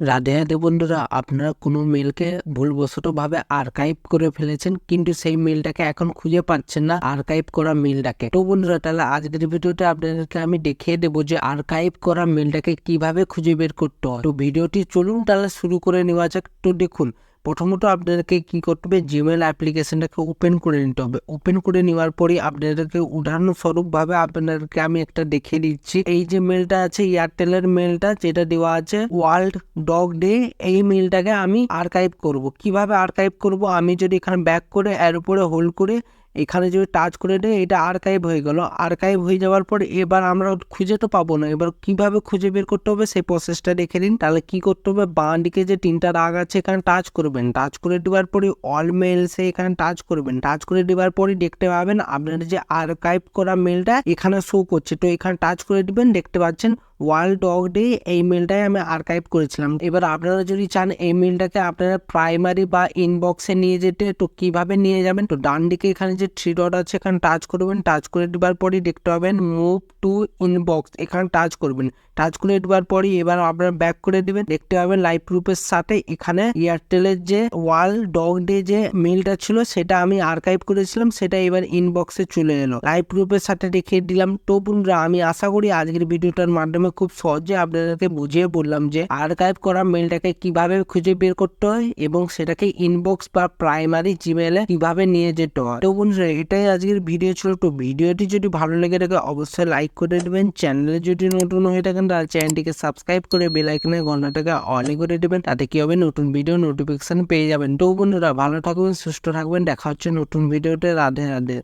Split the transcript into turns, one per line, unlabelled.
রাধে রাধে বন্ধুরা, আপনারা কোনো মেলকে ভুলবশতভাবে আর্কাইভ করে ফেলেছেন, কিন্তু সেই মেলটাকে এখন খুঁজে পাচ্ছেন না, আর্কাইভ করা মেলটাকে। তো বন্ধুরা, তাহলে আজকের ভিডিওতে আপনাদেরকে আমি দেখিয়ে দেবো যে আর্কাইভ করা মেলটাকে কিভাবে খুঁজে বের করতে হয়। তো ভিডিওটি চলুন তাহলে শুরু করে নেওয়া যাক। তো দেখুন, প্রথমত আপনাদেরকে কি করতে হবে, জিমেল অ্যাপ্লিকেশনটাকে ওপেন করে নিতে হবে। ওপেন করে নেওয়ার পরেই আপনাদেরকে উদাহরণস্বরূপ ভাবে আপনাদেরকে আমি একটা দেখিয়ে দিচ্ছি। এই যে মেলটা আছে, এয়ারটেলের মেলটা যেটা দেওয়া আছে ওয়ার্ল্ড ডগ ডে, এই মেলটাকে আমি আর্কাইভ করব। কিভাবে আর্কাইভ করব, আমি যদি এখানে ব্যাক করে এর উপরে হোল্ড করে এখানে যদি টাচ করে দিই, এটা আর্কাইভ হয়ে গেল। আর্কাইভ হয়ে যাওয়ার পর এবার আমরা খুঁজে তো পাবো না। এবার কিভাবে খুঁজে বের করতে হবে সেই প্রসেসটা দেখে দিন। তাহলে কি করতে হবে, বাঁ দিকে যে তিনটা দাগ আছে এখানে টাচ করবেন। টাচ করে দেওয়ার পরে অল মেলসে এখানে টাচ করবেন। টাচ করে দেওয়ার পরে দেখতে পাবেন আপনার যে আর্কাইভ করা মেলটা এখানে শো করছে। তো এখানে টাচ করে দিবেন, দেখতে পাচ্ছেন ওয়ার্ল্ড ডগ ডে, এই মেলটাই আমি আর্কাইভ করেছিলাম। এবার আপনারা যদি চান এই মেলটাকে আপনারা প্রাইমারি বা ইনবক্সে নিয়ে যেতে, তো কিভাবে নিয়ে যাবেন, তো ডান দিকে এখানে যে থ্রি ডট আছে এখানে টাচ করবেন। টাচ করে দেওয়ার পরই দেখতে পাবেন মুভ টু ইনবক্স, এখানে টাচ করবেন। টাচ করে দেওয়ার পরই এবার আপনারা ব্যাক করে দিবেন, দেখতে পাবেন লাইভ প্রুফের সাথে এখানে এয়ারটেলের যে ওয়ার্ল্ড ডগ ডে যে মেলটা ছিল সেটা আমি আর্কাইভ করেছিলাম, সেটা এবার ইনবক্সে চলে এলো, লাইভ প্রুফের সাথে দেখিয়ে দিলাম। তো বন্ধুরা, আমি আশা করি আজকের ভিডিওটার মাধ্যমে খুব সহজে আপনাদেরকে বুঝিয়ে বললাম যে আর্কাইভ করা মেলটাকে কিভাবে খুঁজে বের করতে হয় এবং সেটাকে ইনবক্স বা প্রাইমারি জিমেলে কিভাবে নিয়ে যেতে হয়। তো বন্ধুরা, এটাই আজকের ভিডিও ছিল। তো ভিডিওটি যদি ভালো লেগে থাকে অবশ্যই লাইক করে দেবেন। চ্যানেলে যদি নতুন হয়ে থাকেন তাহলে চ্যানেলটিকে সাবস্ক্রাইব করে বেল আইকনের ঘন্টাটাকে অন করে দেবেন। তাতে কি হবে, নতুন ভিডিও নোটিফিকেশন পেয়ে যাবেন। তো বন্ধুরা, ভালো থাকবেন, সুস্থ থাকবেন, দেখা হচ্ছে নতুন ভিডিওতে। রাধে রাধে।